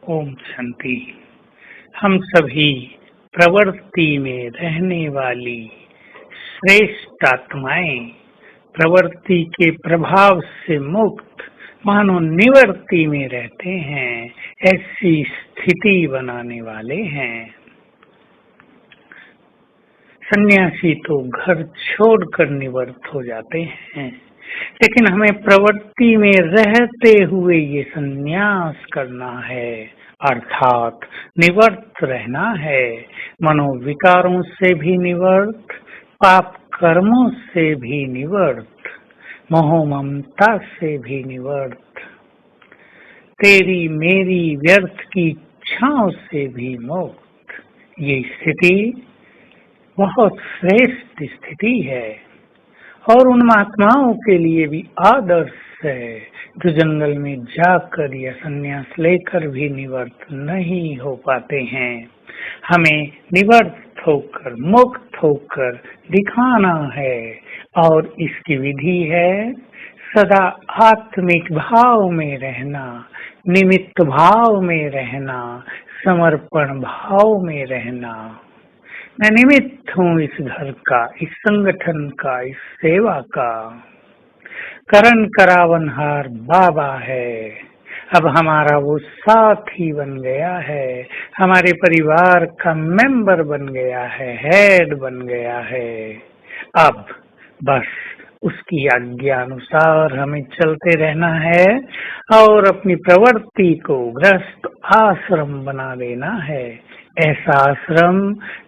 ओम शांति। हम सभी प्रवृत्ति में रहने वाली श्रेष्ठ आत्माएं, प्रवृत्ति के प्रभाव से मुक्त मानो निवृत्ति में रहते हैं, ऐसी स्थिति बनाने वाले हैं। सन्यासी तो घर छोड़कर निवृत्त हो जाते हैं, लेकिन हमें प्रवृत्ति में रहते हुए ये संन्यास करना है, अर्थात निवृत्त रहना है। मनोविकारों से भी निवृत्त, पाप कर्मों से भी निवृत्त, मोह ममता से भी निवृत्त, तेरी मेरी व्यर्थ की इच्छाओं से भी मुक्त। ये स्थिति बहुत श्रेष्ठ स्थिति है और उन महात्माओं के लिए भी आदर्श है जो जंगल में जाकर या संन्यास लेकर भी निवृत्त नहीं हो पाते हैं। हमें निवृत्त होकर, मुक्त होकर दिखाना है और इसकी विधि है सदा आत्मिक भाव में रहना, निमित्त भाव में रहना, समर्पण भाव में रहना। मैं निमित्त हूँ इस घर का, इस संगठन का, इस सेवा का। करण करावनहार बाबा है, अब हमारा वो साथी बन गया है, हमारे परिवार का मेंबर बन गया है, हेड बन गया है। अब बस उसकी आज्ञा अनुसार हमें चलते रहना है और अपनी प्रवृत्ति को गृहस्थ आश्रम बना देना है। ऐसा आश्रम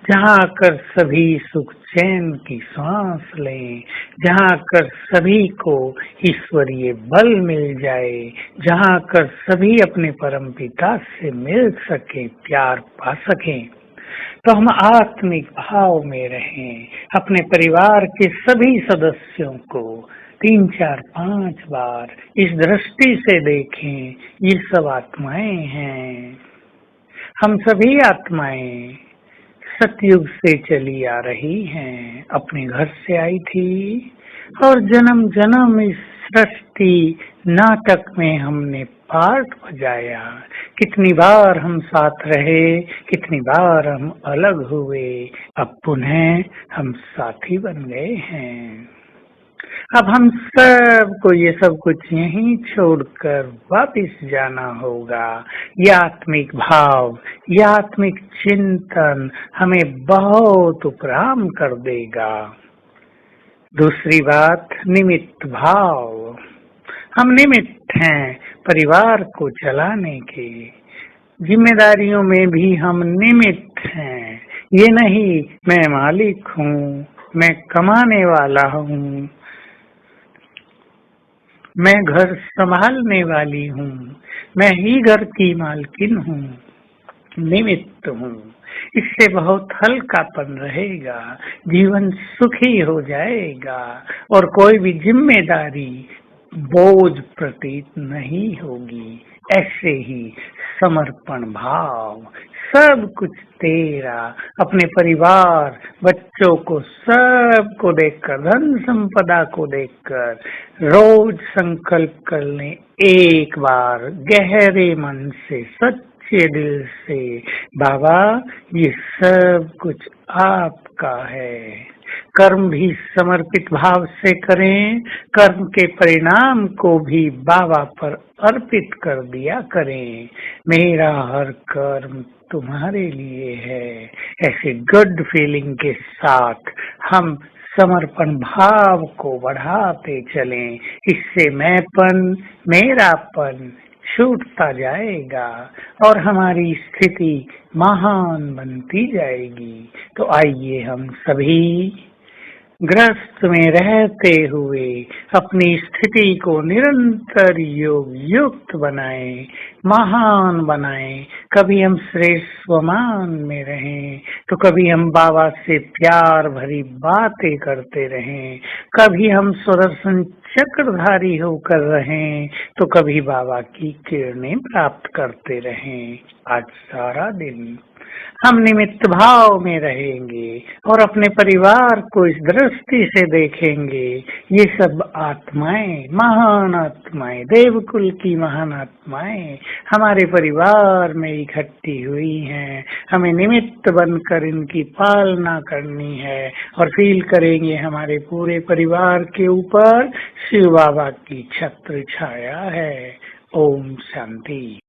जहाँ आकर सभी सुख चैन की सांस लें, जहाँ आकर सभी को ईश्वरीय बल मिल जाए, जहाँ आकर सभी अपने परम पिता से मिल सके, प्यार पा सकें। तो हम आत्मिक भाव में रहें, अपने परिवार के सभी सदस्यों को 3, 4, 5 बार इस दृष्टि से देखें, ये सब आत्माएं हैं। हम सभी आत्माएं सतयुग से चली आ रही हैं, अपने घर से आई थी और जन्म जन्म इस सृष्टि नाटक में हमने पार्ट बजाया। कितनी बार हम साथ रहे, कितनी बार हम अलग हुए, अब पुनः हम साथी बन गए हैं। अब हम सबको ये सब कुछ यहीं छोड़कर वापिस जाना होगा। ये आत्मिक भाव, ये आत्मिक चिंतन हमें बहुत उपराम कर देगा। दूसरी बात, निमित्त भाव। हम निमित्त हैं परिवार को चलाने के, जिम्मेदारियों में भी हम निमित्त हैं। ये नहीं मैं मालिक हूँ, मैं कमाने वाला हूँ, मैं घर संभालने वाली हूँ, मैं ही घर की मालकिन हूँ, निमित्त हूँ। इससे बहुत हल्कापन रहेगा, जीवन सुखी हो जाएगा और कोई भी जिम्मेदारी बोझ प्रतीत नहीं होगी। ऐसे ही समर्पण भाव, सब कुछ तेरा, अपने परिवार, बच्चों को, सबको देखकर, धन संपदा को देखकर रोज संकल्प कर लें एक बार गहरे मन से, सच्चे दिल से, बाबा ये सब कुछ आपका है। कर्म भी समर्पित भाव से करें, कर्म के परिणाम को भी बाबा पर अर्पित कर दिया करें। मेरा हर कर्म तुम्हारे लिए है। ऐसे गुड फीलिंग के साथ हम समर्पण भाव को बढ़ाते चलें। इससे मैंपन, मेरापन छूटता जाएगा और हमारी स्थिति महान बनती जाएगी। तो आइए हम सभी गृहस्थ में रहते हुए अपनी स्थिति को निरंतर योग युक्त बनाएं, महान बनाएं। कभी हम श्रेष्ठ स्वमान में रहें, तो कभी हम बाबा से प्यार भरी बातें करते रहें, कभी हम सुदर्शन चक्रधारी होकर रहें, तो कभी बाबा की किरणें प्राप्त करते रहें। आज सारा दिन हम निमित्त भाव में रहेंगे और अपने परिवार को इस दृष्टि से देखेंगे। ये सब आत्माएं, महान आत्माएं, देवकुल की महान आत्माएं हमारे परिवार में इकट्ठी हुई हैं। हमें निमित्त बनकर इनकी पालना करनी है और फील करेंगे हमारे पूरे परिवार के ऊपर शिव बाबा की छत्र छाया है। ओम शांति।